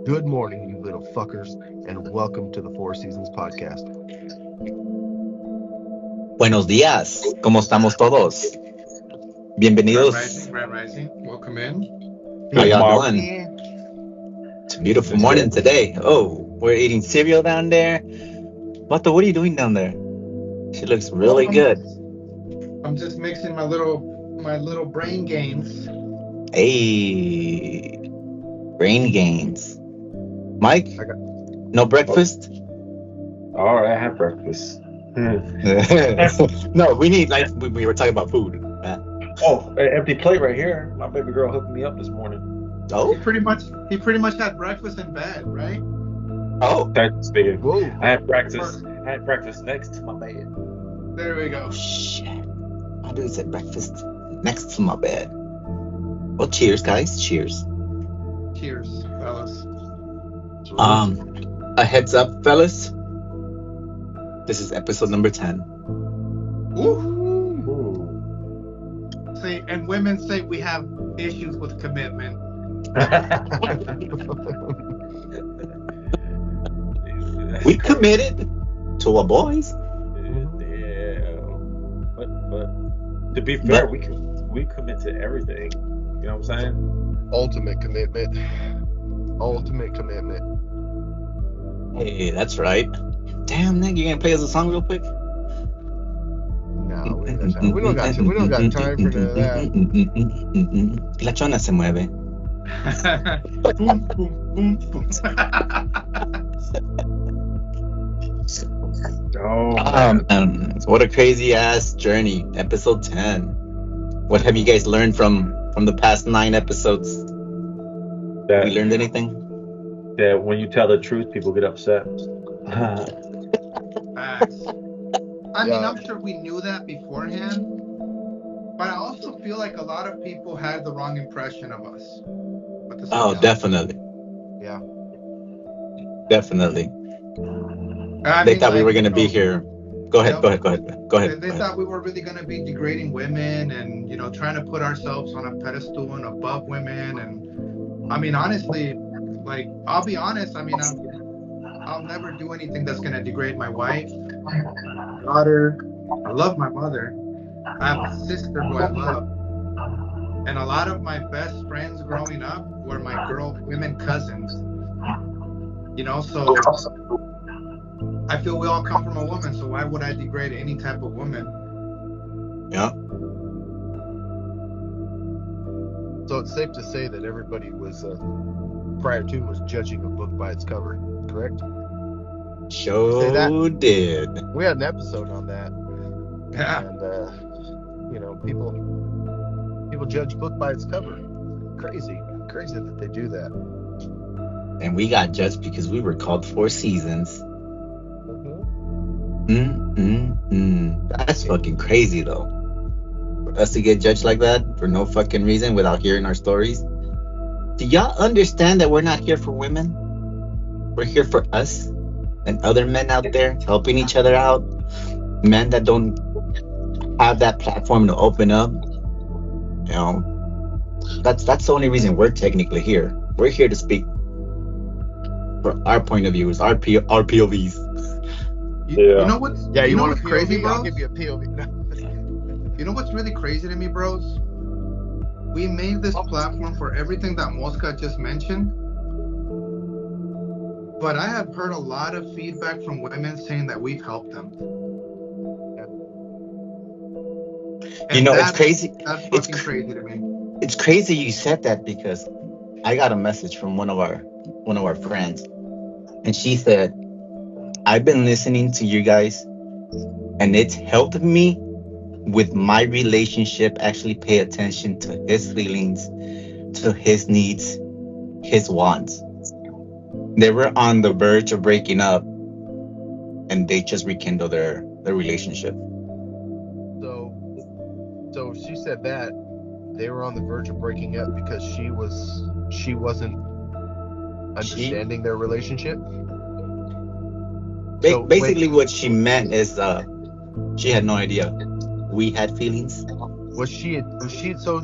Good morning, you little fuckers, and welcome to the Four Seasons Podcast. Buenos días, ¿cómo estamos todos? Bienvenidos. Grand Rising. Welcome in. How y'all morning. doing? It's a beautiful morning today. Oh, we're eating cereal down there. Vato, what are you doing down there? She looks really good. I'm just mixing my little brain gains. Hey, brain gains. Mike, no breakfast? All right, I had breakfast. No, we need, like, we were talking about food. Oh, an empty plate right here. My baby girl hooked me up this morning. Oh, He pretty much had breakfast in bed, right? oh, Speaking. Whoa. I had breakfast next to my bed. There we go. shit. My dude said breakfast next to my bed. Well, cheers, guys. Cheers. Cheers, fellas. A heads up, fellas. This is episode number 10. Ooh. Ooh. See, and women say we have issues with commitment. We committed to our boys. Yeah. But to be fair, we commit to everything. You know what I'm saying? Ultimate commitment. Ultimate commitment. Hey, that's right. Damn, nigga, you gonna play us a song real quick? No, we don't got time. We don't got time for none of that. La chona se mueve. Boom, boom, boom, boom. Oh, What a crazy ass journey. Episode 10. What have you guys learned from the past 9 episodes? that, We learned anything? that when you tell the truth, people get upset. Facts. I mean, Yeah. I'm sure we knew that beforehand, but I also feel like a lot of people had the wrong impression of us. With the Oh, society. definitely. Yeah. Definitely. I They mean, thought we like, were gonna you be know, here. Go ahead. They thought we were really going to be degrading women and, trying to put ourselves on a pedestal and above women. And I mean, honestly, like, I'll be honest. I mean, I'll never do anything that's going to degrade my wife, my daughter. I love my mother. I have a sister who I love. And a lot of my best friends growing up were my women cousins. So I feel we all come from a woman, so why would I degrade any type of woman? Yeah. So it's safe to say that everybody was prior to was judging a book by its cover, correct? Say Sure that. did. We had an episode on that, Yeah. and people judge book by its cover. Crazy that they do that. And we got judged because we were called 4 seasons. That's fucking crazy, though. For us to get judged like that for no fucking reason without hearing our stories. Do y'all understand that we're not here for women? We're here for us and other men out there helping each other out. Men that don't have that platform to open up. That's the only reason we're technically here. We're here to speak for our point of views, our POVs. You know what's Yeah, you want what's a crazy, POV? I'll bros? give you a POV. No. You know what's really crazy to me, bros? We made this platform for everything that Mosca just mentioned. But I have heard a lot of feedback from women saying that we've helped them. It's crazy. That's It's fucking crazy to me. It's crazy you said that because I got a message from one of our friends, and she said, "I've been listening to you guys, and it's helped me with my relationship. Actually, pay attention to his feelings, to his needs, his wants. They were on the verge of breaking up, and they just rekindled their relationship." So she said that they were on the verge of breaking up because she wasn't understanding their relationship. So, Basically, what she meant is she had no idea we had feelings Was she so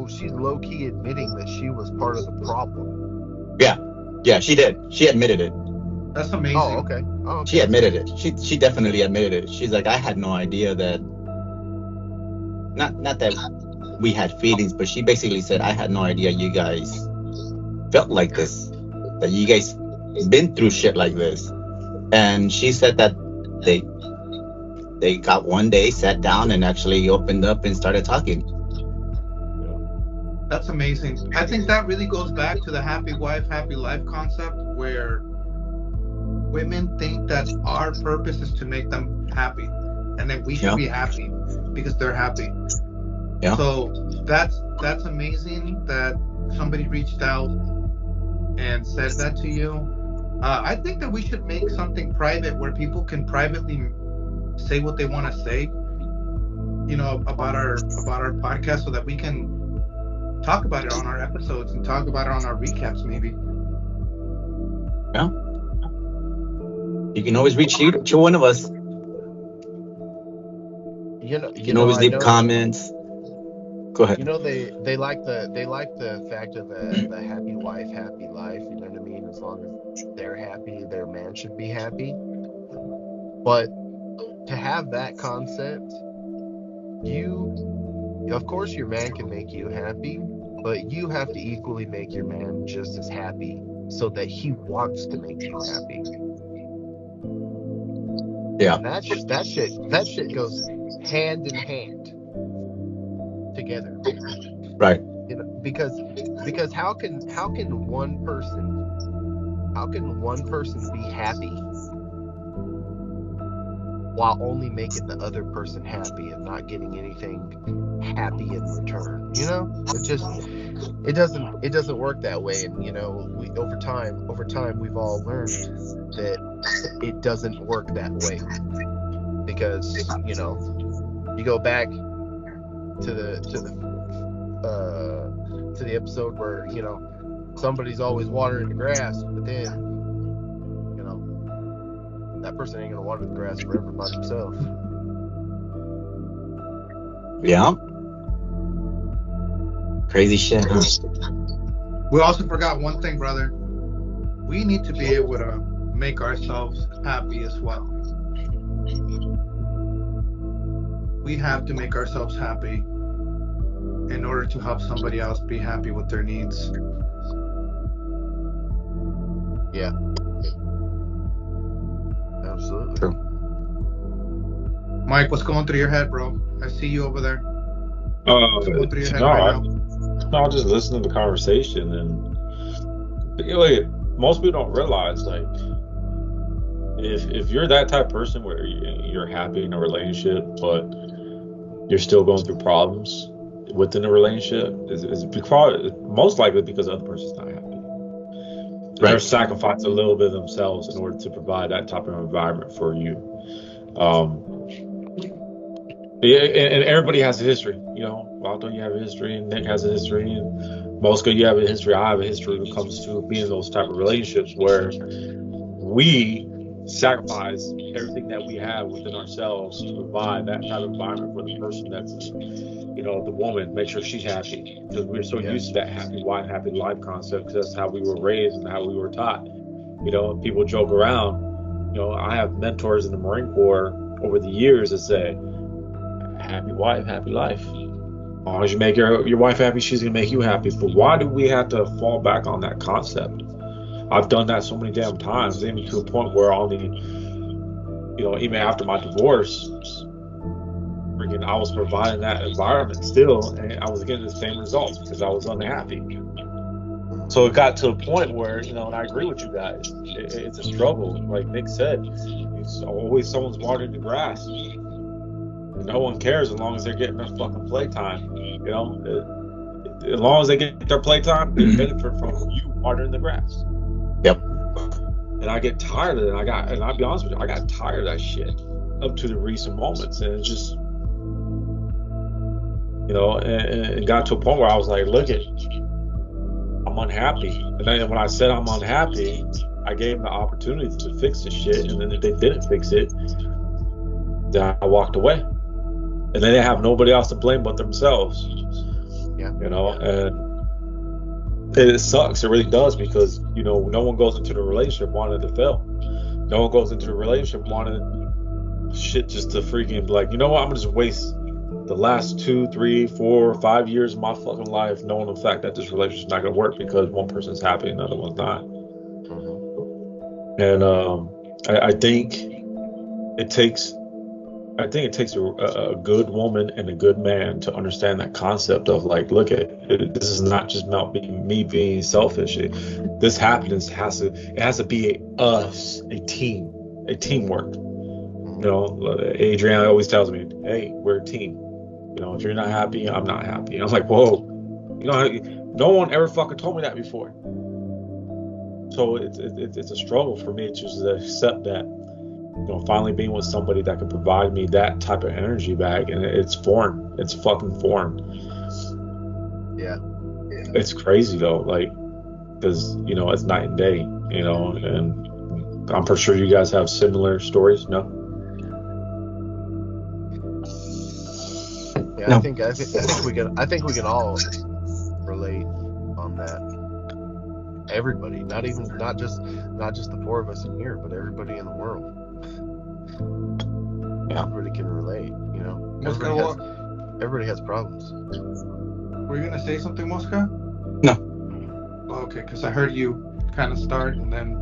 she's low key admitting that she was part of the problem? Yeah, she did. She admitted it. That's amazing. Oh, okay. Oh, okay. She admitted it. She definitely admitted it. She's like, I had no idea that. Not that we had feelings, but she basically said, I had no idea you guys felt like this, that you guys been through shit like this. And she said that they got one day, sat down, and actually opened up and started talking. That's amazing. I think that really goes back to the happy wife, happy life concept, where women think that our purpose is to make them happy, and then we should be happy because they're happy. Yeah. So that's amazing that somebody reached out and said that to you. I think that we should make something private where people can privately say what they want to say, about our podcast, so that we can talk about it on our episodes and talk about it on our recaps, maybe. Yeah. You can always reach each one of us. You can always leave comments. Go ahead. They like the fact of the happy wife, happy life. You know what I mean? As long as they're happy, their man should be happy. But to have that concept, of course your man can make you happy, but you have to equally make your man just as happy, so that he wants to make you happy. Yeah. And that shit goes hand in hand together. Right. Because how can one person be happy while only making the other person happy and not getting anything happy in return? It doesn't work that way. And we over time we've all learned that it doesn't work that way, because you go back to the episode where somebody's always watering the grass, but then that person ain't gonna water the grass forever by themselves. Yeah. Crazy shit, huh? We also forgot one thing, brother. We need to be able to make ourselves happy as well. We have to make ourselves happy in order to help somebody else be happy with their needs. Yeah. Absolutely. True. Mike, what's going through your head, bro? I see you over there. What's going through your head I'll just listen to the conversation, and most people don't realize, like, if you're that type of person where you're happy in a relationship, but you're still going through problems within a relationship, is most likely because the other person's not happy. Right. They're sacrificing a little bit of themselves in order to provide that type of environment for you. And everybody has a history. Waldo, you have a history, and Nick has a history, and Mosca, you have a history. I have a history when it comes to being in those type of relationships where we sacrifice everything that we have within ourselves to provide that type of environment for the person that's, the woman, make sure she's happy, because we're so used to that happy wife, happy life concept, because that's how we were raised and how we were taught. People joke around. I have mentors in the Marine Corps over the years that say, happy wife, happy life. As long as you make your wife happy, she's gonna make you happy. But why do we have to fall back on that concept? I've done that so many damn times, even to a point where even after my divorce, I was providing that environment still, and I was getting the same results because I was unhappy. So it got to a point where, and I agree with you guys, it's a struggle. Like Nick said, it's always someone's watering the grass. No one cares as long as they're getting their fucking playtime. As long as they get their playtime, they benefit from you watering the grass. Yep. And I get tired of it. And I'll be honest with you, I got tired of that shit up to the recent moments, and it's just, and it got to a point where I was like, look I'm unhappy. And then when I said I'm unhappy, I gave them the opportunity to fix the shit, and then if they didn't fix it, then I walked away. and then they have nobody else to blame but themselves. Yeah. You know, and it sucks. It really does, because no one goes into the relationship wanting to fail. No one goes into the relationship wanting shit just to freaking be like, you know what? I'm gonna just waste the last 2, 3, 4, 5 years of my fucking life knowing the fact that this relationship's not gonna work because one person's happy and the other one's not. Mhm. And I think it takes a good woman and a good man to understand that concept of like, look at it, this is not just about me being selfish. This happiness has to be a teamwork. Adriana always tells me, hey, we're a team. If you're not happy, I'm not happy. And I was like, whoa, no one ever fucking told me that before. So it's a struggle for me to just accept that, finally being with somebody that can provide me that type of energy back, and it's foreign. It's fucking foreign. Yeah. It's crazy though, like, because it's night and day, and I'm pretty sure you guys have similar stories, no? Yeah, No. I think we can all relate on that. Everybody, not just the four of us in here, but everybody in the world. Yeah. Everybody can relate, Mosca, everybody has problems. were you gonna say something, Mosca? No. Oh, okay, because I heard you kind of start and then.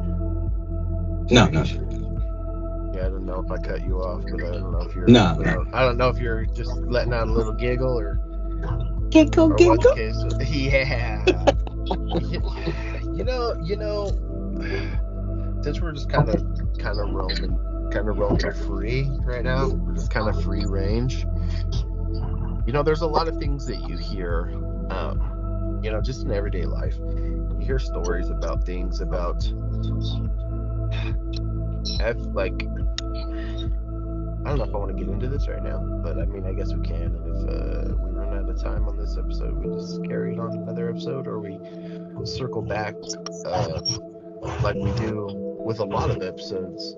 No. Yeah, I don't know if I cut you off, but I don't know if you're. No. I don't know if you're just letting out a little giggle or Giggle. what the case. Yeah. Since we're just kind of roaming free right now, we're just kind of free range. There's a lot of things that you hear, just in everyday life. You hear stories about things about, I don't know if I want to get into this right now, but I mean, I guess we can. And if we run out of time on this episode, we just carry it on another episode, or we circle back like we do with a lot of episodes.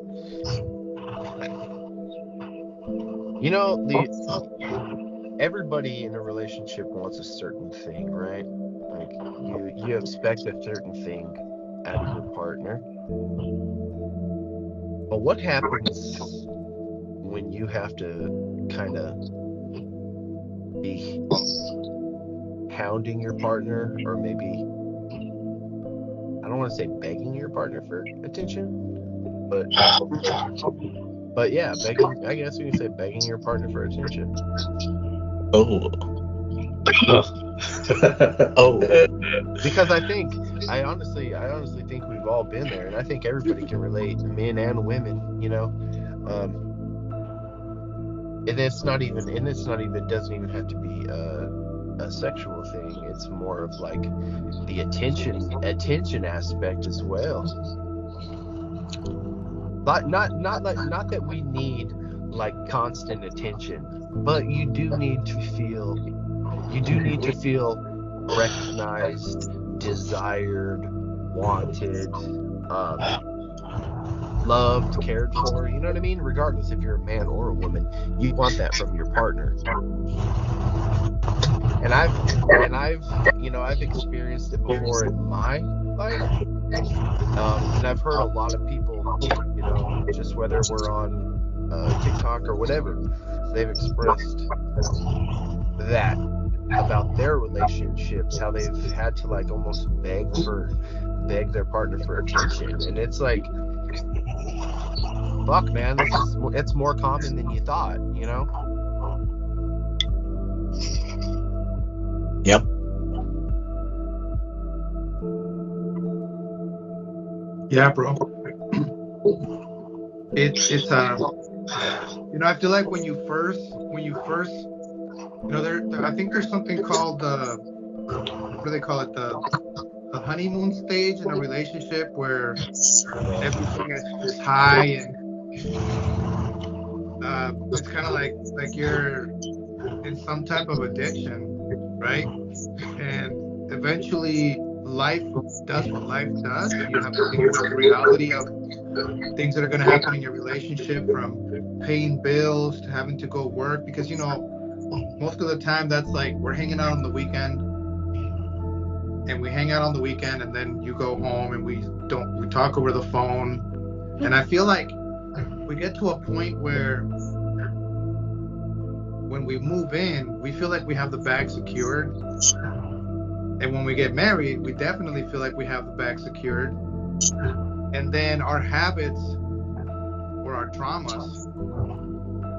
Everybody in a relationship wants a certain thing, right? Like you expect a certain thing out of your partner. But what happens when you have to kind of be hounding your partner, or maybe, I don't want to say begging your partner for attention, but yeah, begging. I guess we can say begging your partner for attention. Oh. Because I honestly think we've all been there, and I think everybody can relate, men and women. And it doesn't even have to be a sexual thing. It's more of like the attention aspect as well. But not that we need like constant attention, but you do need to feel recognized, desired, wanted, loved, cared for. You know what I mean? Regardless if you're a man or a woman, you want that from your partner. And I've experienced it before in my life. And I've heard a lot of people, just whether we're on TikTok or whatever, they've expressed that about their relationships, how they've had to like almost beg their partner for attention. And it's like, fuck, man, it's more common than you thought, Yep. Yeah, bro. It's I feel like when you first I think there's something called what do they call it, the honeymoon stage in a relationship, where everything is high, and it's kind of like you're in some type of addiction, right? And eventually life does what life does. You have to deal with the reality of things that are going to happen in your relationship, from paying bills to having to go work, because most of the time that's like we're hanging out on the weekend, and we hang out on the weekend, and then you go home and we talk over the phone. And I feel like we get to a point where when we move in, we feel like we have the bag secured. And when we get married, we definitely feel like we have the bag secured. And then our habits or our traumas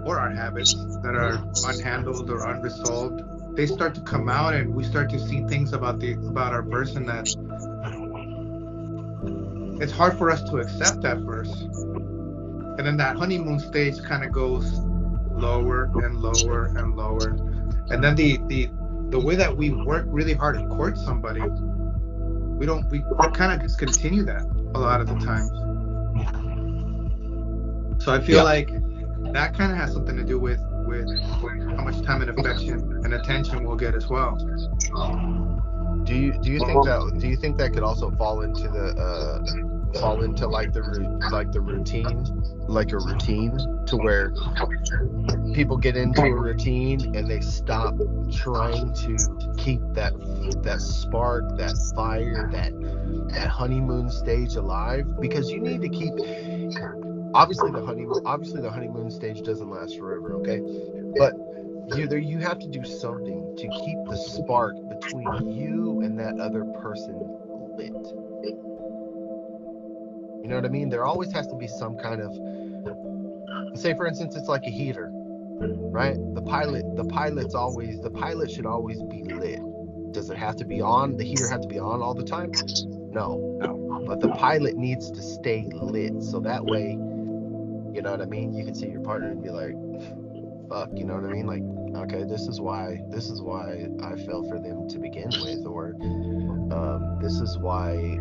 or our habits that are unhandled or unresolved, they start to come out, and we start to see things about our person that it's hard for us to accept at first. And then that honeymoon stage kind of goes lower and lower and lower. And then the way that we work really hard to court somebody, we kind of just continue that a lot of the times. So I feel like that kind of has something to do with how much time and affection and attention we'll get as well. Do you think that could also fall into like the routine, like a routine, to where people get into a routine and they stop trying to keep that spark, that fire, that honeymoon stage alive? Because you need to keep. Obviously the honeymoon stage doesn't last forever, okay? But you have to do something to keep the spark between you and that other person lit. You know what I mean? There always has to be some kind of, say for instance, it's like a heater, right? The pilot should always be lit. Does it have to be on? The heater have to be on all the time? No. But the pilot needs to stay lit, so that way, you know what I mean, you can see your partner and be like, fuck, you know what I mean? Like, okay, this is why I fell for them to begin with, or this is why,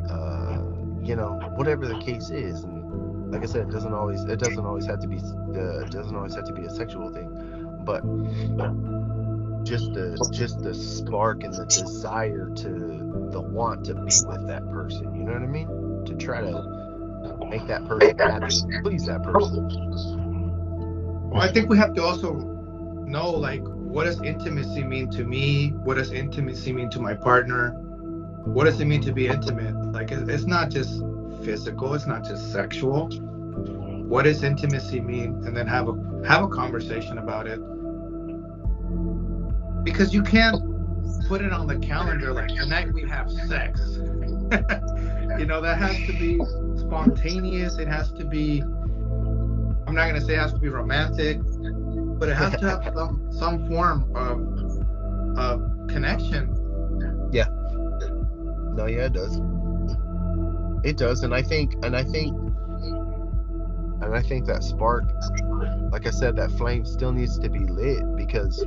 you know, whatever the case is. And like I said, it doesn't always have to be a sexual thing, but just the spark and the desire the want to be with that person, you know what I mean? To try to make that person happy, please that person. Well, I think we have to also know, like, what does intimacy mean to me? What does intimacy mean to my partner? What does it mean to be intimate? Like, it's not just physical, it's not just sexual. What does intimacy mean? And then have a conversation about it. Because you can't put it on the calendar like, tonight we have sex. You know, that has to be spontaneous. It has to be, I'm not going to say it has to be romantic, but it has to have some form of connection. Yeah. No, yeah, it does. It does. And I think that spark, like I said, that flame still needs to be lit, because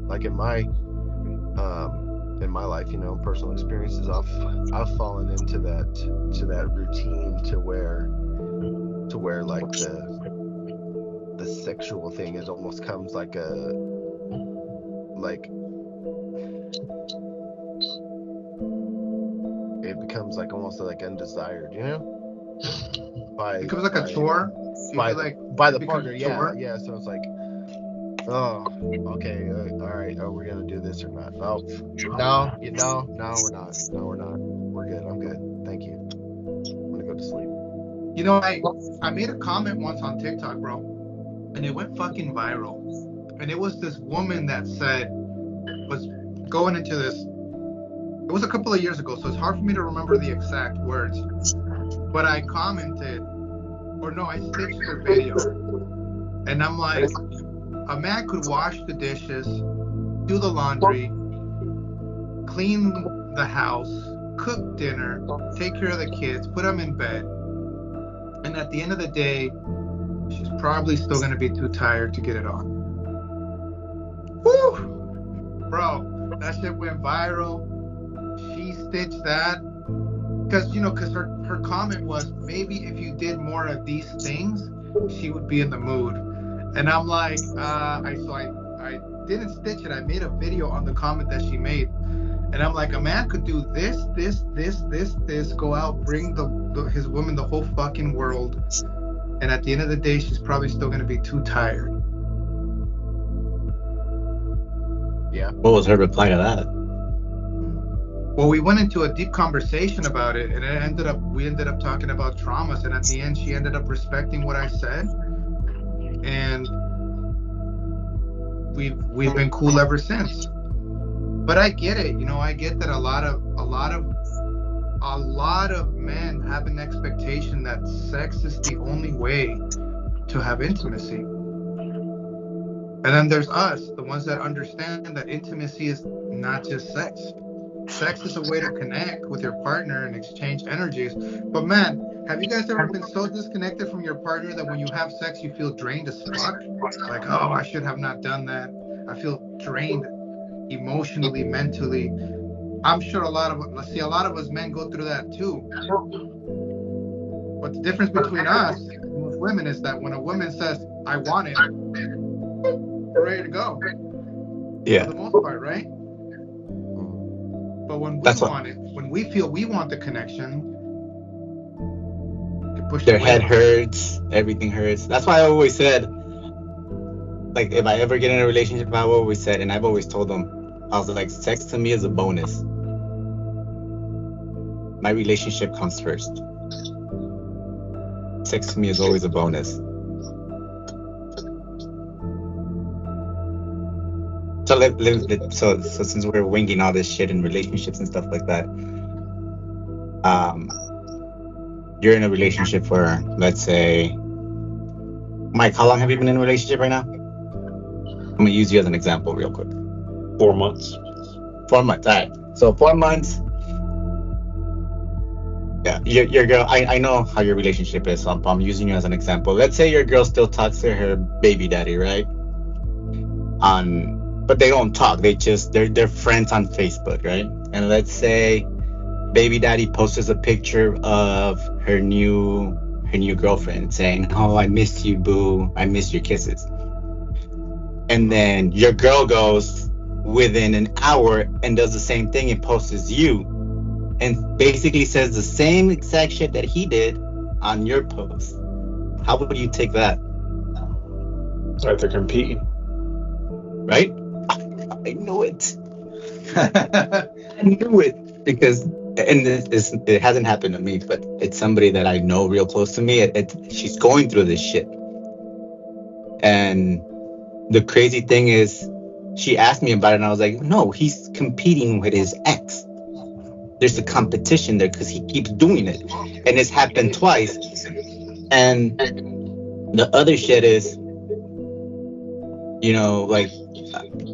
like in my life, you know, personal experiences, I've fallen into that routine to where like the sexual thing, it almost comes like it becomes like almost like undesired, you know? It becomes like a chore. By the partner, yeah. So it's like, oh, okay, all right. Are we gonna do this or not? No, we're not. No, we're not. We're good. I'm good. Thank you. I'm gonna go to sleep. You know, I made a comment once on TikTok, bro, and it went fucking viral. And it was this woman that was going into this. It was a couple of years ago, so it's hard for me to remember the exact words. But I commented, I stitched her video, and I'm like, a man could wash the dishes, do the laundry, clean the house, cook dinner, take care of the kids, put them in bed. And at the end of the day, she's probably still going to be too tired to get it on. Woo! Bro, that shit went viral. She stitched that. Because her comment was, maybe if you did more of these things, she would be in the mood. And I'm like, I didn't stitch it. I made a video on the comment that she made. And I'm like, a man could do this, go out, bring his woman the whole fucking world. And at the end of the day, she's probably still going to be too tired. Yeah. What was her reply to that? Well, we went into a deep conversation about it, and we ended up talking about traumas, and at the end, she ended up respecting what I said, and we've been cool ever since. But I get it, I get that a lot of men have an expectation that sex is the only way to have intimacy. And then there's us, the ones that understand that intimacy is not just sex. Sex is a way to connect with your partner and exchange energies. But man, have you guys ever been so disconnected from your partner that when you have sex, you feel drained as fuck? Like, oh, I should have not done that. I feel drained emotionally, mentally. I'm sure a lot of us men go through that too. But the difference between us and most women is that when a woman says, I want it, we're ready to go. Yeah. For the most part, right? But when we want it, when we feel we want the connection, their head hurts, everything hurts. That's why I always said, like, if I ever get in a relationship, I've always said, and I've always told them, I was like, sex to me is a bonus. My relationship comes first. Sex to me is always a bonus. So since we're winging all this shit in relationships and stuff like that, you're in a relationship for, let's say, Mike, how long have you been in a relationship right now? I'm gonna use you as an example real quick. 4 months. 4 months. All right. So 4 months. Yeah, your girl. I know how your relationship is. So I'm using you as an example. Let's say your girl still talks to her baby daddy, right? But they don't talk. They're friends on Facebook, right? And let's say baby daddy posts a picture of her new girlfriend saying, "Oh, I miss you, boo. I miss your kisses." And then your girl goes within an hour and does the same thing and posts you and basically says the same exact shit that he did on your post. How would you take that? Like they're competing. Right? I knew it. I knew it because, and it hasn't happened to me, but it's somebody that I know real close to me. She's going through this shit. And the crazy thing is, she asked me about it, and I was like, no, he's competing with his ex. There's a competition there because he keeps doing it. And it's happened twice. And the other shit is, like,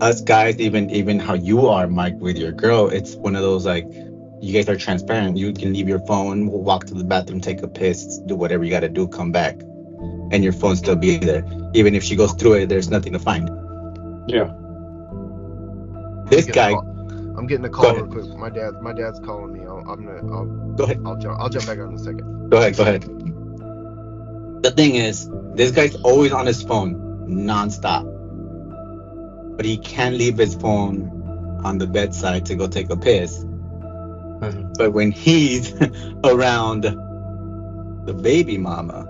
us guys, even how you are, Mike, with your girl, it's one of those, like, you guys are transparent. You can leave your phone, walk to the bathroom, take a piss, do whatever you got to do, come back, and your phone still be there. Even if she goes through it, there's nothing to find. Yeah. This guy. I'm getting a call real quick. My dad's calling me. Go ahead. I'll jump back on in a second. Go ahead. The thing is, this guy's always on his phone, nonstop. But he can't leave his phone on the bedside to go take a piss. Mm-hmm. But when he's around the baby mama,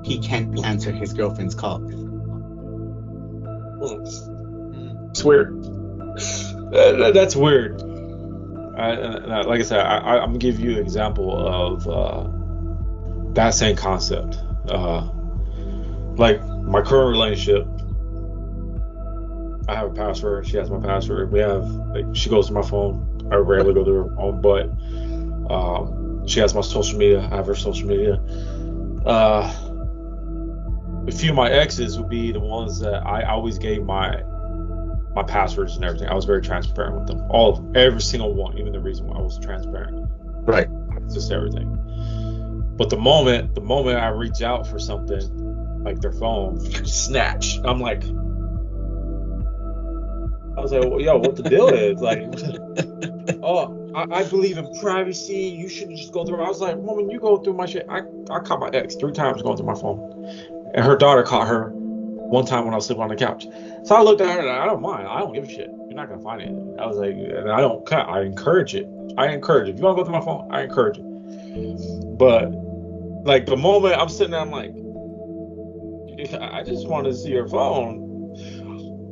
he can't answer his girlfriend's call. It's weird. That's weird. Like I said, I'm gonna give you an example of that same concept. Like my current relationship, I have a password. She has my password. We have, she goes to my phone. I rarely go to her phone, but she has my social media. I have her social media. A few of my exes would be the ones that I always gave my passwords and everything. I was very transparent with them. Every single one, even the reason why I was transparent. Right. Just everything. But the moment I reach out for something, like their phone, snatch. I'm like, well, yo, what the deal is? Like, oh, I believe in privacy. You shouldn't just go through. I was like, woman, you go through my shit. I caught my ex 3 times going through my phone. And her daughter caught her one time when I was sleeping on the couch. So I looked at her and I don't mind. I don't give a shit. You're not gonna find anything. I was like, and I don't cut. I encourage it. If you want to go through my phone, I encourage it. But like the moment I'm sitting there, I'm like, I just wanted to see your phone,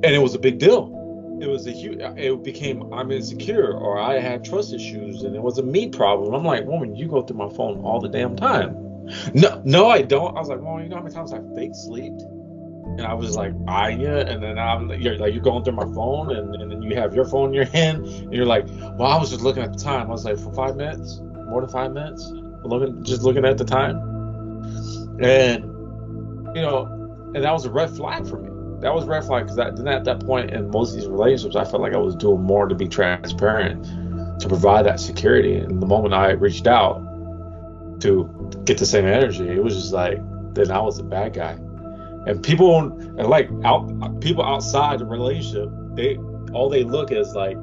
and it was a big deal. it became I'm insecure or I had trust issues and it was a me problem. I'm like, woman, you go through my phone all the damn time. No, I don't. I was like, well, you know how many times I fake sleeped? And I was like eyeing you, and then you're going through my phone, and then you have your phone in your hand, and you're like, well, I was just looking at the time. I was like, for 5 minutes, more than 5 minutes, looking at the time, and and that was a red flag for me. That was a red flag because then at that point in most of these relationships, I felt like I was doing more to be transparent, to provide that security. And the moment I reached out to get the same energy, it was just like, then I was the bad guy. And people outside the relationship, all they look is like,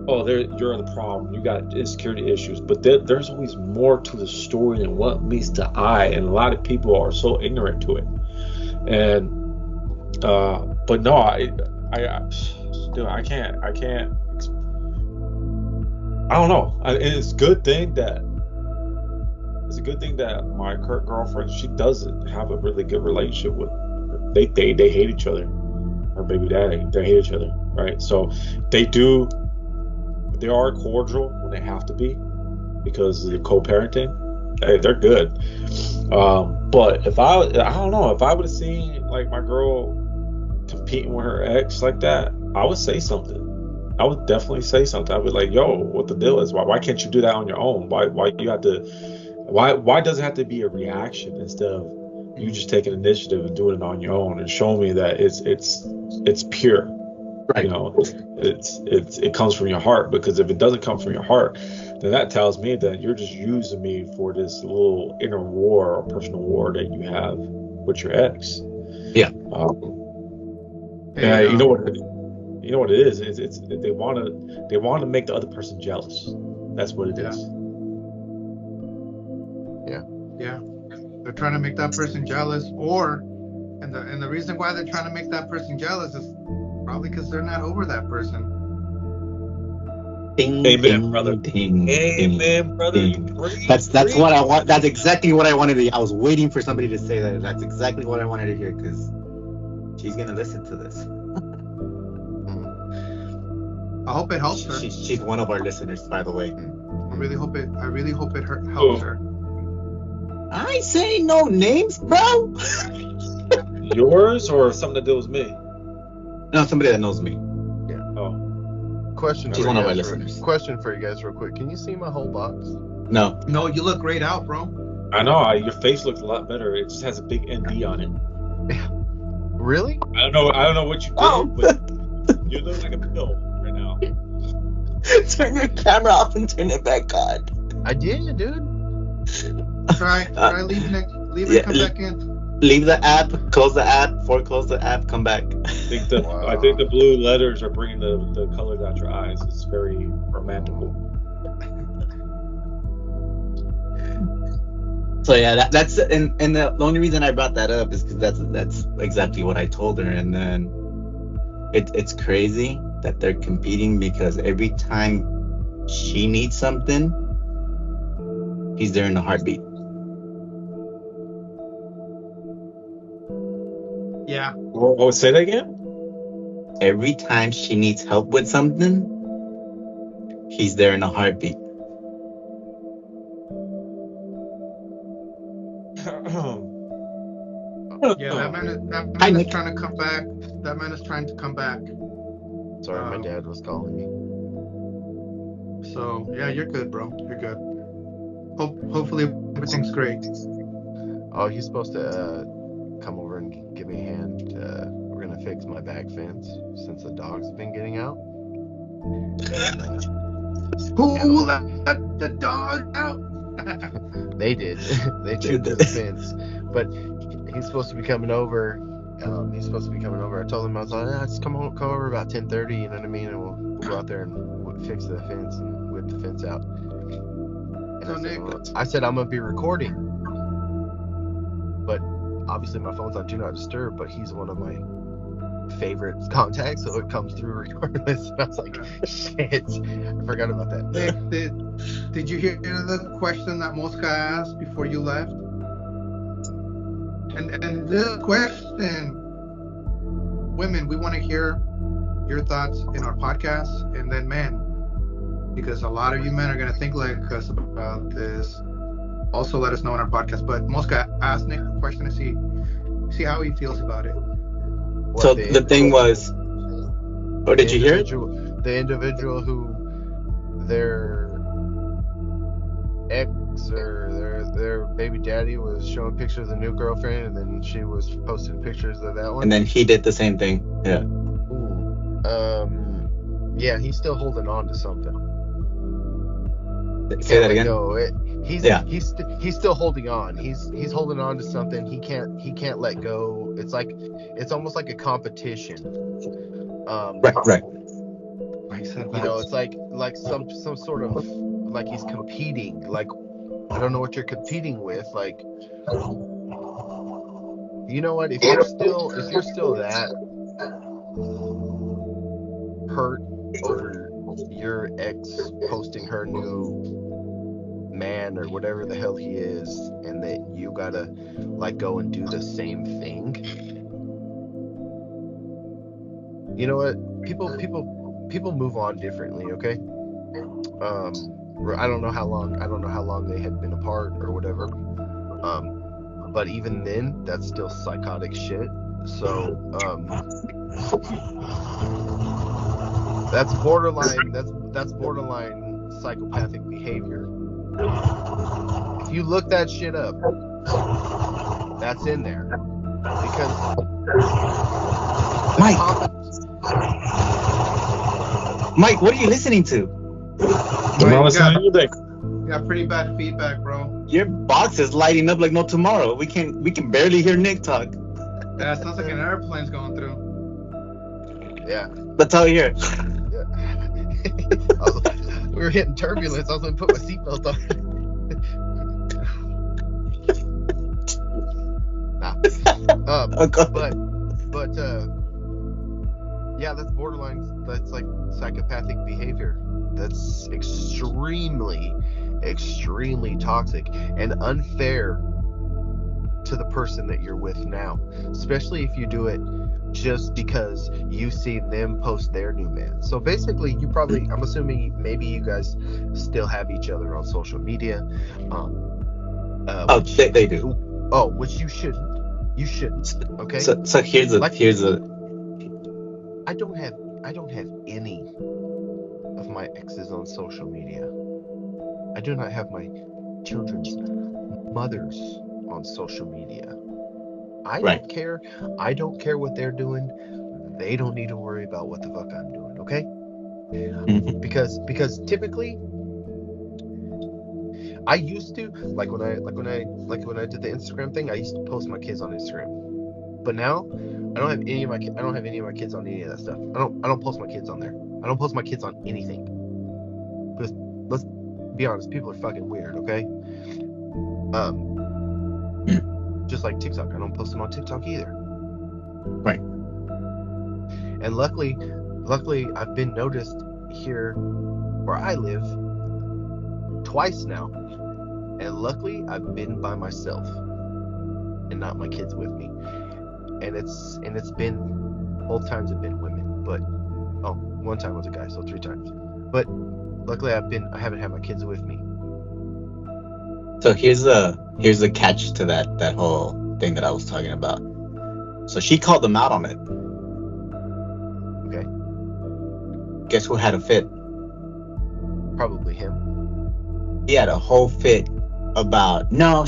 oh, you're the problem. You got insecurity issues. But there's always more to the story than what meets the eye, and a lot of people are so ignorant to it. And but no, I can't. I don't know. It's a good thing that my current girlfriend, she doesn't have a really good relationship with. They hate each other. Her baby daddy, they hate each other, right? So they are cordial when they have to be because of the co-parenting. Hey, they're good. But if I don't know, if I would have seen like my girl competing with her ex like that, I would say something. I would definitely say something. I would be like, yo, what the deal is? Why can't you do that on your own? Why you have to? Why does it have to be a reaction instead of you just taking initiative and doing it on your own and showing me that it's pure, right? It comes from your heart. Because if it doesn't come from your heart, then that tells me that you're just using me for this little inner war or personal war that you have with your ex. Yeah. Yeah. You know what it is? It's they want to make the other person jealous. That's what it is. Yeah, they're trying to make that person jealous, and the reason why they're trying to make that person jealous is probably because they're not over that person. Ding, Amen, ding, brother. Ding, Amen, ding, brother. Ding. That's what I want. That's exactly what I wanted to. I was waiting for somebody to say that. That's exactly what I wanted to hear because she's gonna listen to this. I hope it helps her. She's one of our listeners, by the way. I really hope it helps her. I say no names, bro. Yours or something that deals with me? No, somebody that knows me. Yeah. Oh. She's one of our listeners. Question for you guys real quick. Can you see my whole box? No. No, you look grayed out, bro. I know. Your face looks a lot better. It just has a big ND on it. Really? I don't know what you did, but you look like a pill right now. Turn your camera off and turn it back on. I did, dude. Try leave it, come back in. Leave the app, close the app, foreclose the app, come back. I think the blue letters are bringing the colors out your eyes. It's very romantical. So yeah, that's and the only reason I brought that up is because that's exactly what I told her, and then it's crazy that they're competing because every time she needs something, he's there in a heartbeat. Yeah. Oh, say that again? Every time she needs help with something, he's there in a heartbeat. Yeah, that man is trying to come back. That man is trying to come back. Sorry, my dad was calling me. So yeah, you're good, bro. You're good. Hopefully everything's great. Oh, he's supposed to come over and give me a hand. We're gonna fix my back fence since the dogs have been getting out. Who let the dog out? They did. They chewed through the fence. But he's supposed to be coming over. I told him, I was like, just come over about 10:30. You know what I mean? And we'll go out there and fix the fence and whip the fence out. And I said I'm gonna be recording, but obviously my phone's on Do Not Disturb. But he's one of my favorite contacts, so it comes through regardless. And I was like, shit, I forgot about that. Did you hear the question that Mosca asked before you left? And this question, women, we want to hear your thoughts in our podcast, and then, man, because a lot of you men are gonna think like us about this. Also, let us know in our podcast. But Mosca, ask Nick a question to see how he feels about it. So the thing was, did you hear it? The individual who their ex or their baby daddy was showing pictures of the new girlfriend, and then she was posting pictures of that one. And then he did the same thing. Yeah. Yeah, he's still holding on to something. Say that again. He's still holding on. He's holding on to something. He can't let go. It's almost like a competition. Right. You know, it's like some sort of like he's competing. Like, I don't know what you're competing with. Like, you know what? If you're still that hurt over your ex posting her new man or whatever the hell he is, and that you gotta like go and do the same thing. You know what? People move on differently, okay? I don't know how long they had been apart or whatever. But even then, that's still psychotic shit. So, that's borderline psychopathic behavior. If you look that shit up, that's in there. Because Mike, what are you listening to? I'm not listening to anything. You got pretty bad feedback, bro. Your box is lighting up like no tomorrow. We can barely hear Nick talk. Yeah, it sounds like an airplane's going through. Yeah. Let's all hear. Yeah. We were hitting turbulence. I was gonna put my seatbelt on. But yeah, that's borderline. That's like psychopathic behavior. That's extremely toxic and unfair to the person that you're with now, especially if you do it just because you see them post their new man. So basically, I'm assuming maybe you guys still have each other on social media. They do. Oh, which you shouldn't. You shouldn't. Okay. So here's a. I don't have any of my exes on social media. I do not have my children's mothers on social media. I don't care. I don't care what they're doing. They don't need to worry about what the fuck I'm doing, okay? Mm-hmm. Because typically I used to like when I did the Instagram thing, I used to post my kids on Instagram. But now I don't have any of my kids on any of that stuff. I don't post my kids on there. I don't post my kids on anything. Because let's be honest, people are fucking weird, okay? Just like TikTok, I don't post them on TikTok either. Right. And luckily I've been noticed here where I live twice now. And luckily I've been by myself and not my kids with me. And it's been, both times have been women, but one time was a guy, so 3 times. But luckily I haven't had my kids with me. So here's the catch to that whole thing that I was talking about. So she called them out on it. Okay. Guess who had a fit? Probably him. He had a whole fit about, no,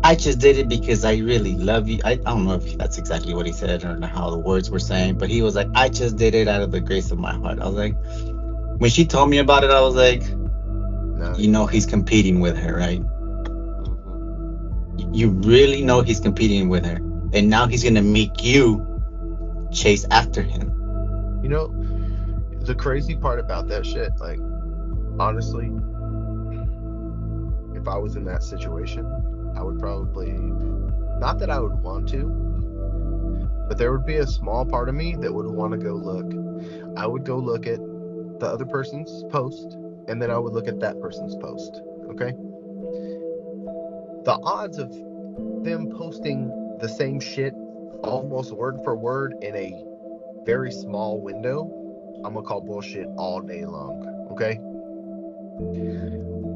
I just did it because I really love you. I don't know if that's exactly what he said or how the words were saying, but he was like, I just did it out of the grace of my heart. I was like, when she told me about it, I was like, no, you know he's competing with her, right? Mm-hmm. You really know he's competing with her. And now he's going to make you chase after him. You know, the crazy part about that shit, like, honestly, if I was in that situation, I would probably, not that I would want to, but there would be a small part of me that would want to go look. I would go look at the other person's post, and then I would look at that person's post, okay? The odds of them posting the same shit almost word for word in very small window, I'm gonna call bullshit all day long. Okay?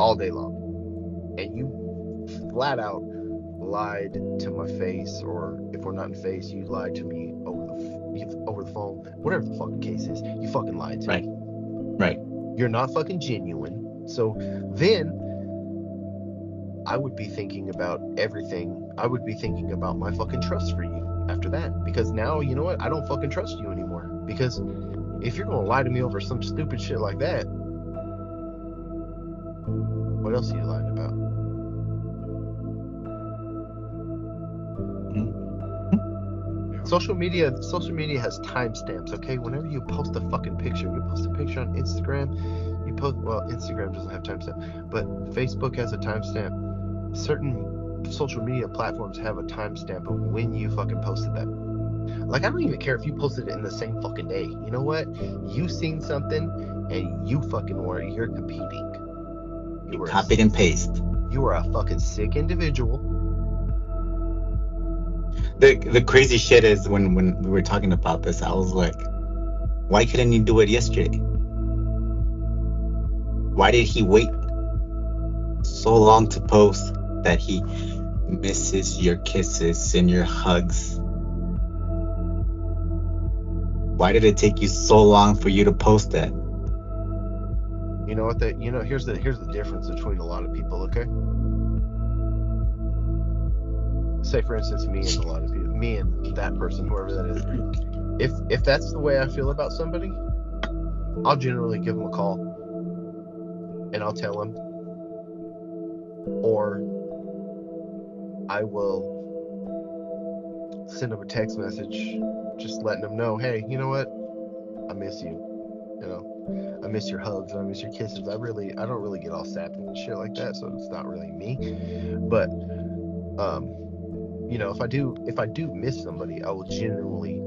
All day long. And you flat out lied to my face, or if we're not in face, you lied to me over the phone, whatever the fucking case is. You fucking lied to me. Right. You're not fucking genuine. So then I would be thinking about everything. I would be thinking about my fucking trust for you after that. Because now, you know what? I don't fucking trust you anymore. Because if you're gonna lie to me over some stupid shit like that, what else are you lying about? Social media has timestamps, okay? Whenever you post a fucking picture, you post a picture on Instagram, Instagram doesn't have timestamp, but Facebook has a timestamp. Certain social media platforms have a timestamp of when you fucking posted that. Like, I don't even care if you posted it in the same fucking day. You know what? You seen something and you're competing. You copied and paste. You are a fucking sick individual. The crazy shit is when we were talking about this, I was like, why couldn't you do it yesterday? Why did he wait so long to post that he misses your kisses and your hugs? Why did it take you so long for you to post that? You know what? Here's the difference between a lot of people. Okay. Say for instance, me and that person, whoever that is. If that's the way I feel about somebody, I'll generally give them a call and I'll tell them, or I will send them a text message just letting them know, hey, you know what? I miss you. You know, I miss your hugs and I miss your kisses. I don't really get all sappy and shit like that, so it's not really me. But you know, if I do miss somebody, I will genuinely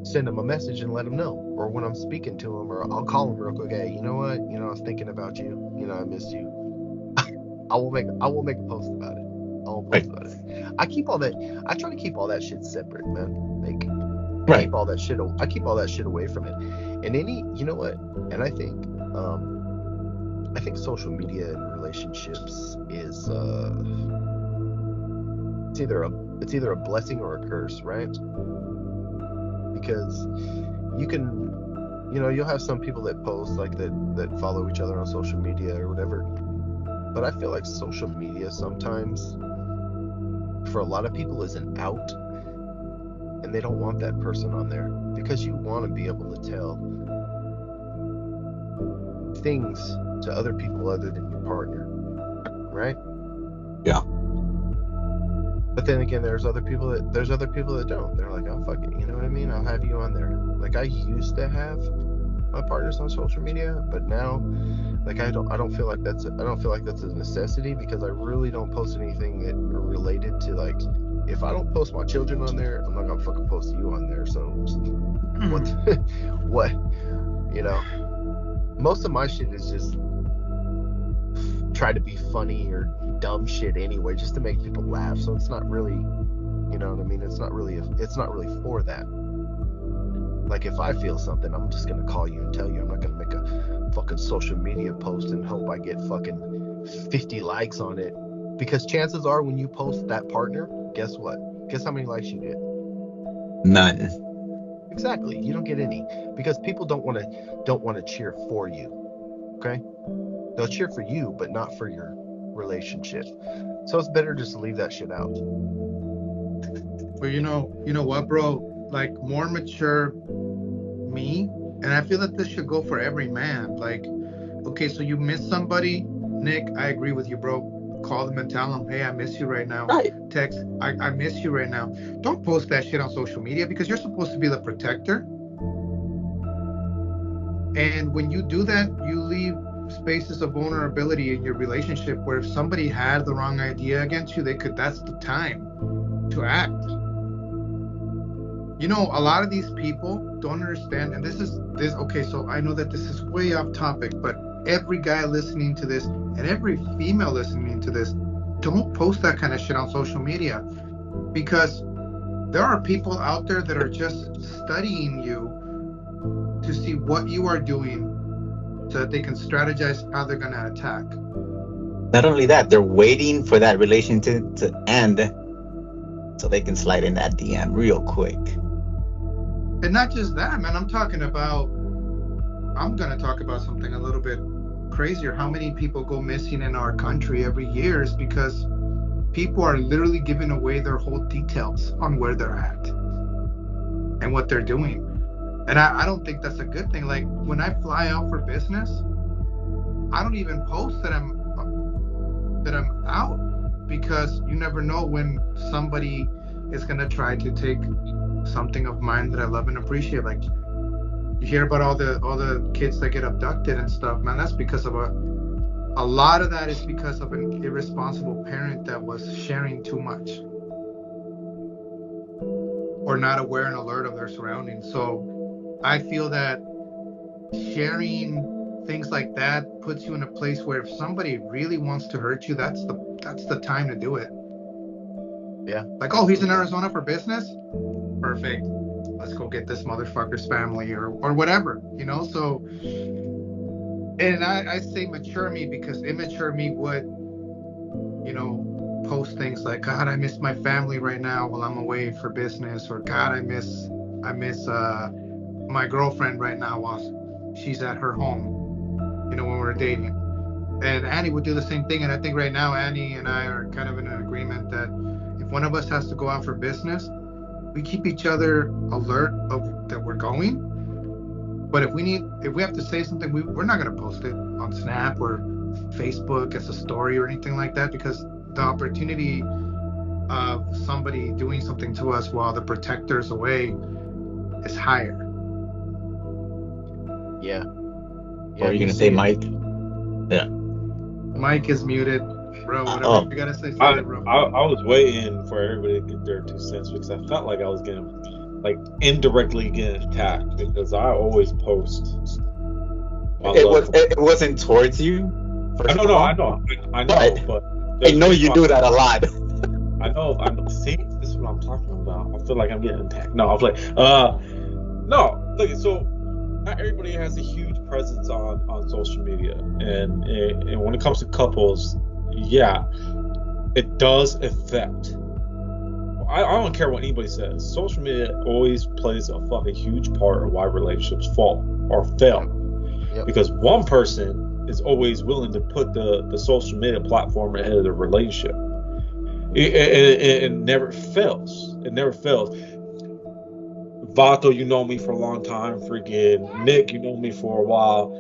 send them a message and let them know. Or when I'm speaking to them, or I'll call them real quick. Hey, you know what? You know, I was thinking about you. You know, I missed you. I will make a post about it. I will post about it. I try to keep all that shit separate, man. Like, I keep all that shit away from it. And you know what? And I think social media and relationships is it's either a blessing or a curse, right? Because you'll have some people that post like that follow each other on social media or whatever. But I feel like social media sometimes, for a lot of people, is an out, and they don't want that person on there because you want to be able to tell things to other people other than your partner, right? Yeah. But then again, there's other people that don't. They're like, oh, fuck it, you know what I mean? I'll have you on there. Like, I used to have my partners on social media, but now, like, I don't feel like that's a necessity, because I really don't post anything that are related to, like, if I don't post my children on there, I'm not gonna fucking post you on there. So what, you know? Most of my shit is just try to be funny or dumb shit anyway, just to make people laugh. So it's not really, you know what I mean? It's not really for that. Like, if I feel something, I'm just gonna call you and tell you. I'm not gonna make a fucking social media post and hope I get fucking 50 likes on it, because chances are when you post that partner, guess what? Guess how many likes you get? None. Exactly. You don't get any, because people don't want to cheer for you. Okay? They'll cheer for you, but not for your relationship. So it's better just to leave that shit out. But you know what, bro? Like, more mature me, and I feel that this should go for every man. Like, okay, so you miss somebody, Nick, I agree with you, bro. Call them and tell them, hey, I miss you right now. Right. Text, I miss you right now. Don't post that shit on social media, because you're supposed to be the protector. And when you do that, you leave spaces of vulnerability in your relationship, where if somebody had the wrong idea against you, that's the time to act. You know, a lot of these people don't understand, and okay, so I know that this is way off topic, but every guy listening to this and every female listening to this, don't post that kind of shit on social media, because there are people out there that are just studying you to see what you are doing so that they can strategize how they're going to attack. Not only that, they're waiting for that relationship to end so they can slide in that DM real quick. And not just that, man. I'm going to talk about something a little bit crazier. How many people go missing in our country every year is because people are literally giving away their whole details on where they're at and what they're doing. And I don't think that's a good thing. Like when I fly out for business, I don't even post that I'm out, because you never know when somebody is going to try to take something of mine that I love and appreciate. Like you hear about all the kids that get abducted and stuff, man. That's because of a lot of that is because of an irresponsible parent that was sharing too much or not aware and alert of their surroundings. So I feel that sharing things like that puts you in a place where if somebody really wants to hurt you, that's the time to do it. Yeah. Like, oh, he's in Arizona for business? Perfect. Let's go get this motherfucker's family or whatever, you know? So, and I say mature me because immature me would, you know, post things like, God, I miss my family right now while I'm away for business, or God, I miss my girlfriend right now while she's at her home, you know, when we're dating. And Annie would do the same thing. And I think right now Annie and I are kind of in an agreement that if one of us has to go out for business, we keep each other alert of that we're going. But if we have to say something, we're not going to post it on Snap or Facebook as a story or anything like that, because the opportunity of somebody doing something to us while the protector's away is higher. Yeah. Or are you going to say Mike? Yeah. Mike is muted. Bro, whatever you got to say, bro. I was waiting for everybody to get their 2 cents because I felt like I was getting, like, indirectly getting attacked because I always post. It wasn't towards you. I know, but I know you do that a lot. I know. See, this is what I'm talking about. I feel like I'm getting attacked. No, I'm like, no. Look, so not everybody has a huge presence on social media, and when it comes to couples, yeah, it does affect. I don't care what anybody says. Social media always plays a fucking huge part of why relationships fall or fail. Yep. Because one person is always willing to put the social media platform ahead of the relationship. It never fails. It never fails. Vato, you know me for a long time. Freaking Nick, you know me for a while.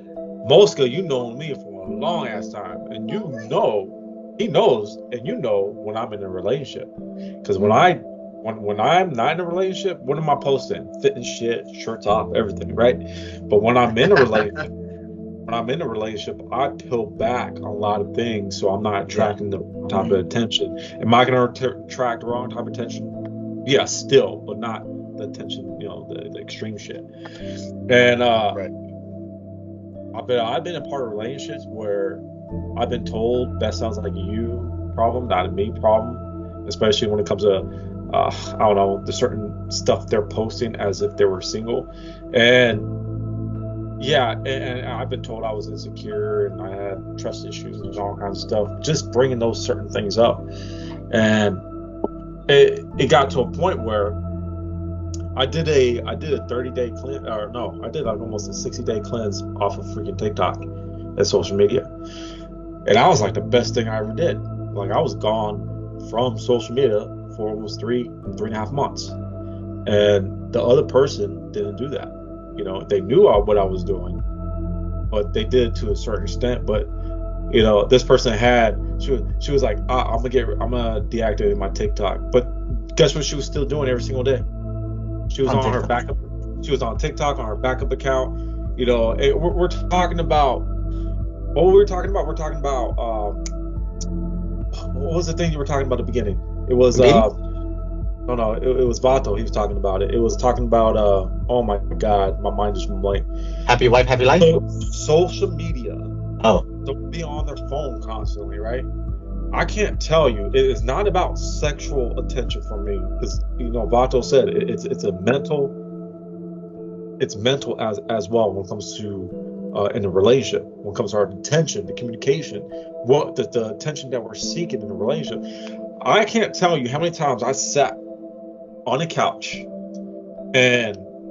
Mosca, you know me for a long ass time. And you know, he knows, and you know when I'm in a relationship. Because when I'm not in a relationship, what am I posting? Fitness shit, shirts off, everything, right? But when I'm in a relationship, I peel back on a lot of things, so I'm not attracting the wrong type of attention. Am I going to attract the wrong type of attention? Yeah, still, but not the attention, you know, the extreme shit. And right. I've been a part of relationships where I've been told that sounds like a you problem, not a me problem, especially when it comes to I don't know, the certain stuff they're posting as if they were single. And yeah, and I've been told I was insecure and I had trust issues and all kinds of stuff, just bringing those certain things up. And it got to a point where I did a 30-day cleanse, or no, I did like almost a 60-day cleanse off of freaking TikTok and social media. And I was like the best thing I ever did. Like I was gone from social media for almost 3.5 months. And the other person didn't do that. You know, they knew what I was doing, but they did it to a certain extent. But you know, this person she was like, I'm gonna deactivate my TikTok. But guess what? She was still doing every single day. She was on her backup. She was on TikTok on her backup account. You know, we're talking about what we were talking about. We're talking about what was the thing you were talking about at the beginning? It was No, it was Vato. He was talking about it. It was talking about oh my god, my mind just went blank. Happy wife, happy life. Social media. Oh. Don't be on their phone constantly, right? I can't tell you. It is not about sexual attention for me, because Vato said it's a mental. It's mental as well when it comes to in a relationship. When it comes to our attention, the communication, what the attention that we're seeking in a relationship. I can't tell you how many times I sat on a couch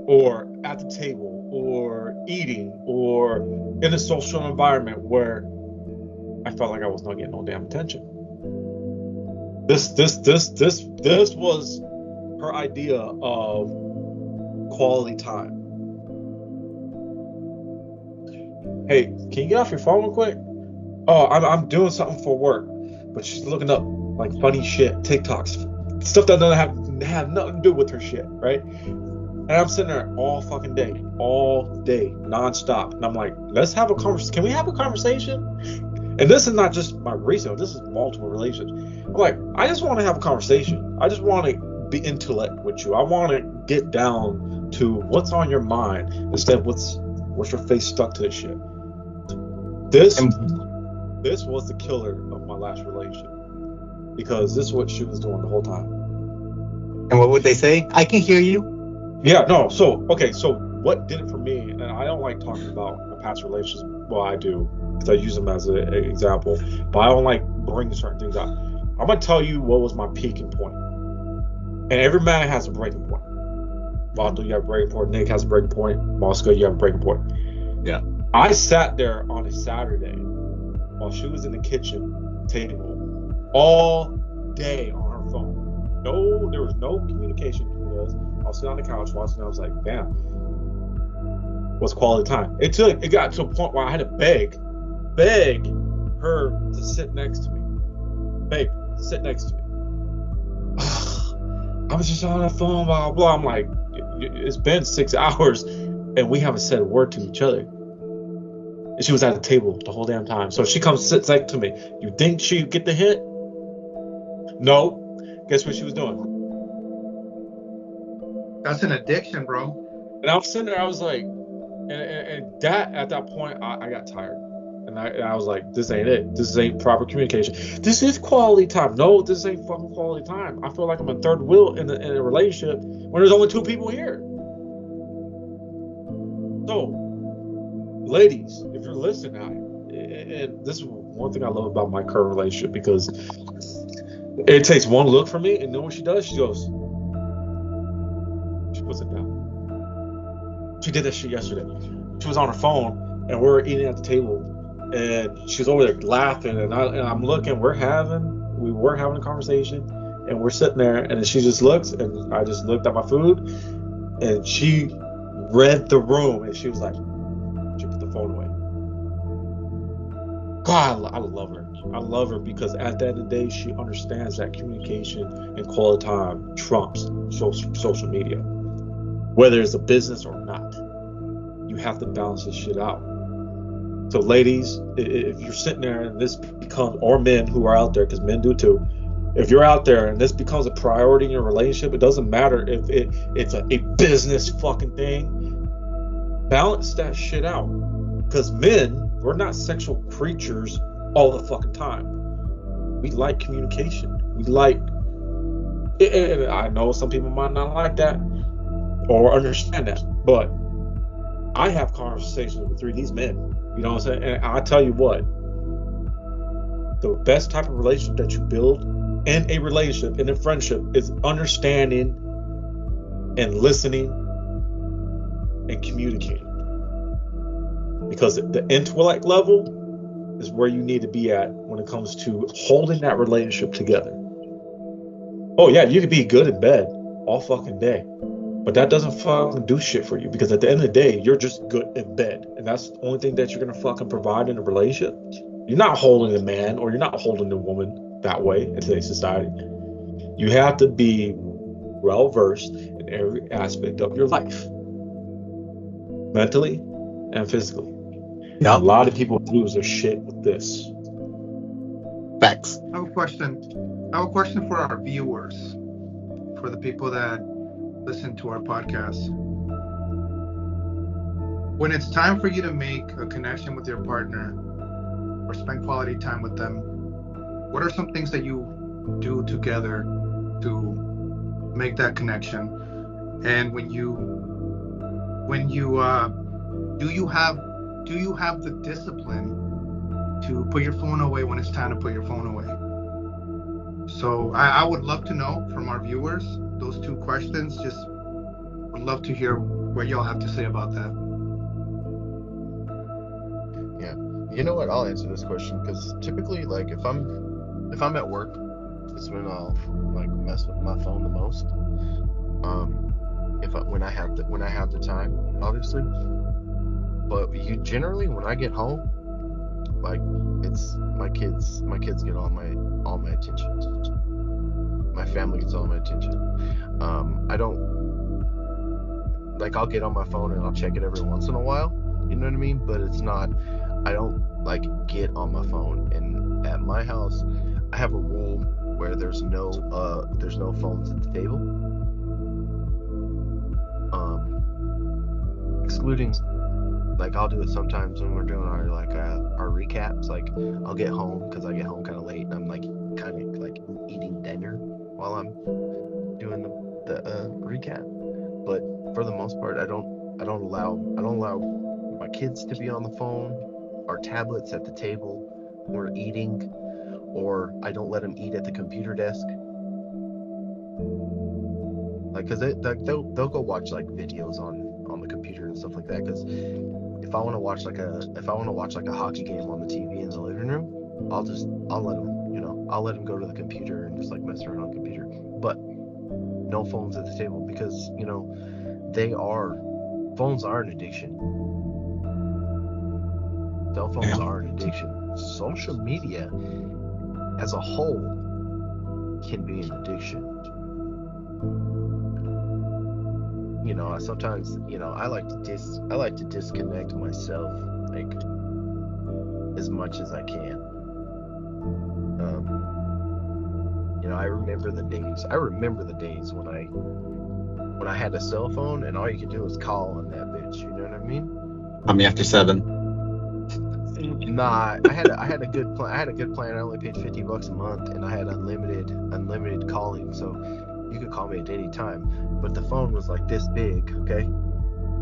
or at the table or eating or in a social environment where I felt like I was not getting no damn attention. This was her idea of quality time. Hey, can you get off your phone real quick? Oh, I'm doing something for work, but she's looking up like funny shit, TikToks, stuff that doesn't have nothing to do with her shit, right? And I'm sitting there all day, nonstop, and I'm like, let's have a conversation. Can we have a conversation? And this is not just my recent, this is multiple relationships. I'm like, I just want to have a conversation. I just want to be intellect with you. I want to get down to what's on your mind instead of what's your face stuck to this shit. This was the killer of my last relationship, because this is what she was doing the whole time. And what would they say? I can hear you. Yeah, no. So what did it for me? And I don't like talking about my past relationships. Well, I do, because I use them as an example, but I don't like bringing certain things up. I'm gonna tell you what was my peaking point. And every man has a breaking point. Valdo, you have a breaking point. Nick has a breaking point. Moscow, you have a breaking point. Yeah. I sat there on a Saturday while she was in the kitchen table all day on her phone. No, there was no communication between us. I was sitting on the couch watching, and I was like, damn, what's quality time? It got to a point where I had to beg her to sit next to me. Babe, sit next to me. I was just on the phone, blah, blah. I'm like, it's been 6 hours and we haven't said a word to each other. And she was at the table the whole damn time. So she comes, sits next to me. You think she'd get the hint? No. Guess what she was doing? That's an addiction, bro. And I was sitting there, I was like, and that, at that point, I got tired. And I was like, this ain't it. This ain't proper communication. This is quality time. No, this ain't fucking quality time. I feel like I'm a third wheel in a relationship when there's only two people here. So, ladies, if you're listening now, and this is one thing I love about my current relationship, because it takes one look from me, and then what she does, she goes, she puts it down. She did that shit yesterday. She was on her phone, and we were eating at the table, and she was over there laughing, and I'm looking, we were having a conversation, and we're sitting there, and then she just looks, and I just looked at my food, and she read the room, and she was like, she put the phone away. God, I love her. I love her because at the end of the day, she understands that communication and quality time trumps social media. Whether it's a business or not, you have to balance this shit out. So ladies, if you're sitting there and this becomes, or men who are out there, because men do too, if you're out there and this becomes a priority in your relationship, it doesn't matter if it's a business fucking thing, balance that shit out. Because men, we're not sexual creatures all the fucking time. We like communication. We like, and I know some people might not like that or understand that, but I have conversations with these men. You know what I'm saying? And I tell you what, the best type of relationship that you build in a relationship, in a friendship, is understanding and listening and communicating. Because the intellect level is where you need to be at when it comes to holding that relationship together. Oh yeah, you could be good in bed all fucking day, but that doesn't fucking do shit for you, because at the end of the day, you're just good in bed, and that's the only thing that you're gonna fucking provide in a relationship. You're not holding a man or you're not holding a woman that way in today's society. You have to be well versed in every aspect of your life, mentally and physically. Yeah. A lot of people lose their shit with this. Facts. I have a question for our viewers, for the people that listen to our podcast. When it's time for you to make a connection with your partner or spend quality time with them, What are some things that you do together to make that connection? And when you do you have the discipline to put your phone away when it's time to put your phone away? So I would love to know from our viewers those two questions. Just would love to hear what y'all have to say about that. Yeah, you know what? I'll answer this question because typically, like, if I'm at work, it's when I'll like mess with my phone the most. When I have the time, obviously. But you generally, when I get home, like, it's my kids get all my attention. My family gets all my attention. I don't, like, I'll get on my phone and I'll check it every once in a while, you know what I mean? But it's not, I don't like get on my phone. And at my house, I have a rule where there's no phones at the table. Excluding, like, I'll do it sometimes when we're doing our recaps. Like, I'll get home because I get home kind of late and I'm like kind of like eating dinner while I'm doing the recap. But for the most part, I don't allow my kids to be on the phone or tablets at the table when we're eating, or I don't let them eat at the computer desk. Like, cause they'll go watch like videos on the computer and stuff like that. Cause if I want to watch like a hockey game on the TV in the living room, I'll let them go to the computer and just like mess around on the computer. But no phones at the table, because phones are an addiction. Cell phones are an addiction. Social media as a whole can be an addiction. You know, sometimes, you know, I like to disconnect myself, like, as much as I can. You know, I remember the days when I had a cell phone and all you could do was call on that bitch. You know what I mean? I'm after 7. Nah, I had a good plan. I only paid $50 a month, and I had unlimited calling, so you could call me at any time. But the phone was like this big, okay? It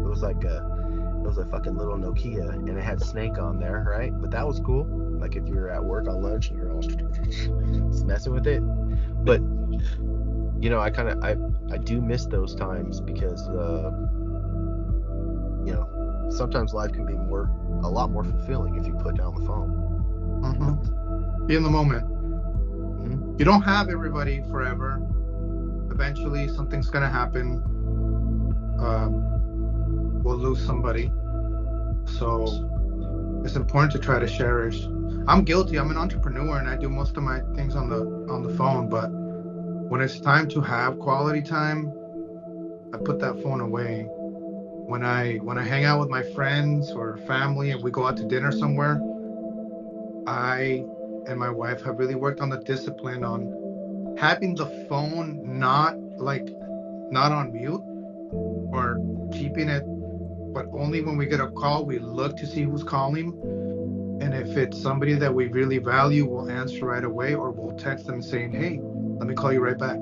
was a fucking little Nokia, and it had Snake on there, right? But that was cool. Like, if you're at work on lunch and you're all messing with it. But you know, I do miss those times because you know, sometimes life can be a lot more fulfilling if you put down the phone. Be in the moment. You don't have everybody forever. Eventually something's gonna happen. We'll lose somebody, so it's important to try to cherish. I'm guilty. I'm an entrepreneur and I do most of my things on the phone, but when it's time to have quality time, I put that phone away. When I hang out with my friends or family and we go out to dinner somewhere, I and my wife have really worked on the discipline on having the phone not on mute, or keeping it, but only when we get a call we look to see who's calling, and if it's somebody that we really value, we'll answer right away, or we'll text them saying, hey, let me call you right back.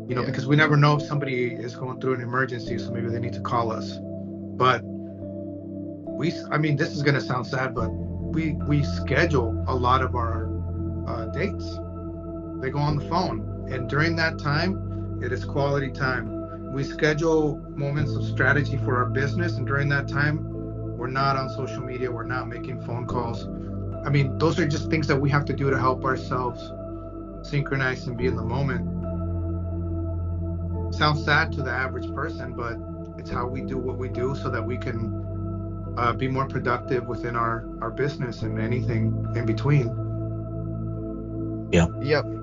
You know, because we never know if somebody is going through an emergency, so maybe they need to call us. But this is going to sound sad, but we schedule a lot of our dates. They go on the phone, and during that time, it is quality time. We schedule moments of strategy for our business, and during that time, we're not on social media, we're not making phone calls. I mean, those are just things that we have to do to help ourselves synchronize and be in the moment. Sounds sad to the average person, but it's how we do what we do so that we can be more productive within our business and anything in between.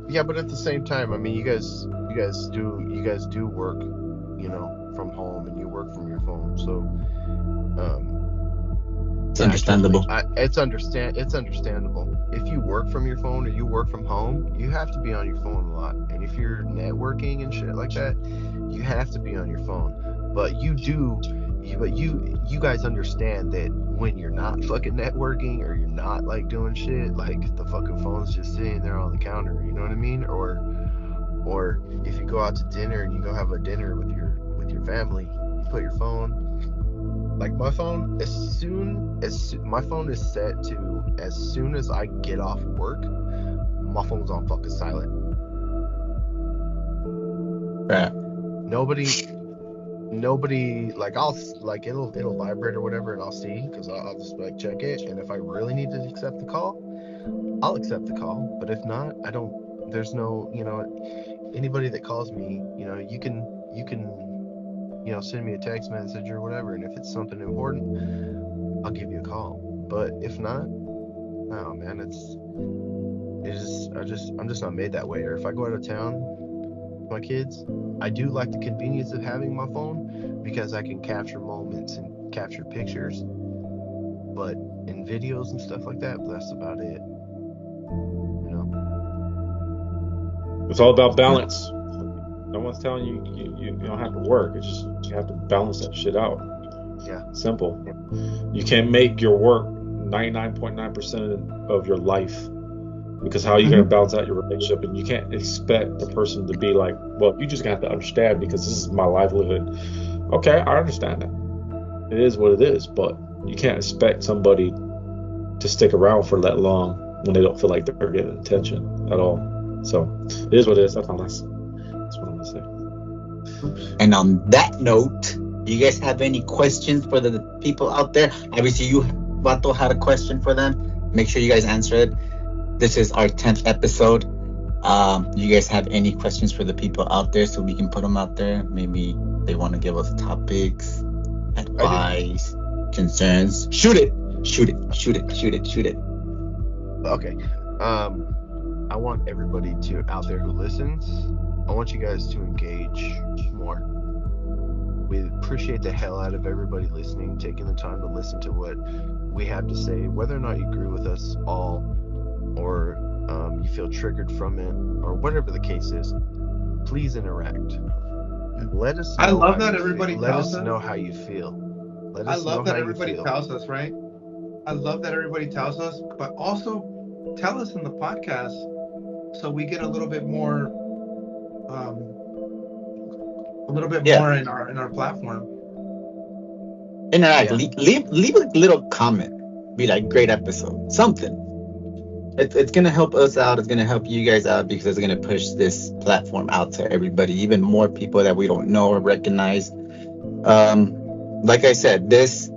Yeah, but at the same time, I mean, you guys do work, you know, from home, and you work from your phone, so it's understandable. It's understandable. If you work from your phone or you work from home, you have to be on your phone a lot. And if you're networking and shit like that, you have to be on your phone. But you guys understand that when you're not fucking networking or you're not like doing shit, like the fucking phone's just sitting there on the counter, you know what I mean? Or if you go out to dinner and you go have a dinner with your family, you put your phone, like my phone, my phone is set to, as soon as I get off work, my phone's on fucking silent. Right. Nobody, like, I'll, like, it'll vibrate or whatever, and I'll see, because I'll just like check it, and if I really need to accept the call, I'll accept the call. But if not, I don't. There's no, anybody that calls me, you can send me a text message or whatever, and if it's something important, I'll give you a call. But if not, no, man, I'm just not made that way. Or if I go out of town with my kids, I do like the convenience of having my phone because I can capture moments and capture pictures, but in videos and stuff like that, that's about it. It's all about balance. No one's telling you don't have to work. It's just you have to balance that shit out. Yeah. Simple. You can't make your work 99.9% of your life, because how are you going to balance out your relationship? And you can't expect the person to be like, well, you just got to understand because this is my livelihood. Okay, I understand that. It is what it is, but you can't expect somebody to stick around for that long when they don't feel like they're getting attention at all. So it is what it is. That's what I'm going to say. And on that note, you guys have any questions for the people out there? Obviously, you, Vato, had a question for them. Make sure you guys answer it. This is our 10th episode. You guys have any questions for the people out there so we can put them out there? Maybe they want to give us topics, advice, concerns. Shoot it. Okay. I want everybody out there who listens, I want you guys to engage more. We appreciate the hell out of everybody listening, taking the time to listen to what we have to say, whether or not you agree with us all, or you feel triggered from it, or whatever the case is. Please interact. Let us know. I love that everybody Let tells us us. know how you feel. Let I us love know that how everybody you feel. tells us, right? I love that everybody tells us, but also tell us in the podcast so we get a little bit more more in our platform. Interact. Yeah. Leave a little comment. Be like, great episode. Something. It's gonna help us out. It's gonna help you guys out because it's gonna push this platform out to everybody, even more people that we don't know or recognize. Like I said, this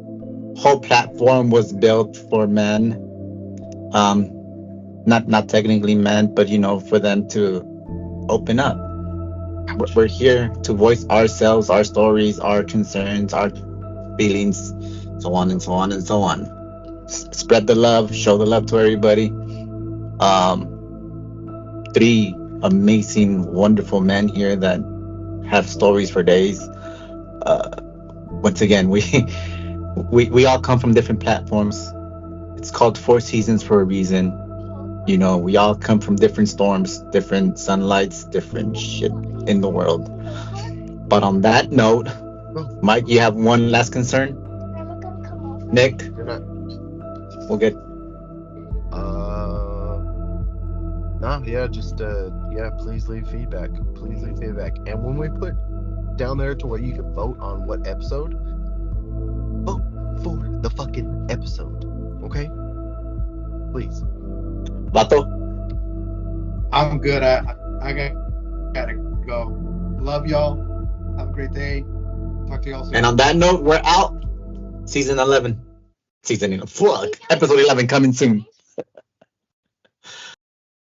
whole platform was built for men. Not technically men, but for them to open up. We're here to voice ourselves, our stories, our concerns, our feelings, so on and so on and so on. Spread the love, show the love to everybody. 3 amazing, wonderful men here that have stories for days. Once again, we all come from different platforms. It's called 4 Seasons for a reason. We all come from different storms, different sunlights, different shit in the world. But on that note, Mike, you have one last concern? Nick? We'll get... please leave feedback. And when we put down there to where you can vote on what episode, vote for the fucking episode. Okay? Please. Vato? I'm good. I gotta go. Love y'all. Have a great day. Talk to y'all soon. And on that note, we're out. Season 11. Episode 11 coming soon.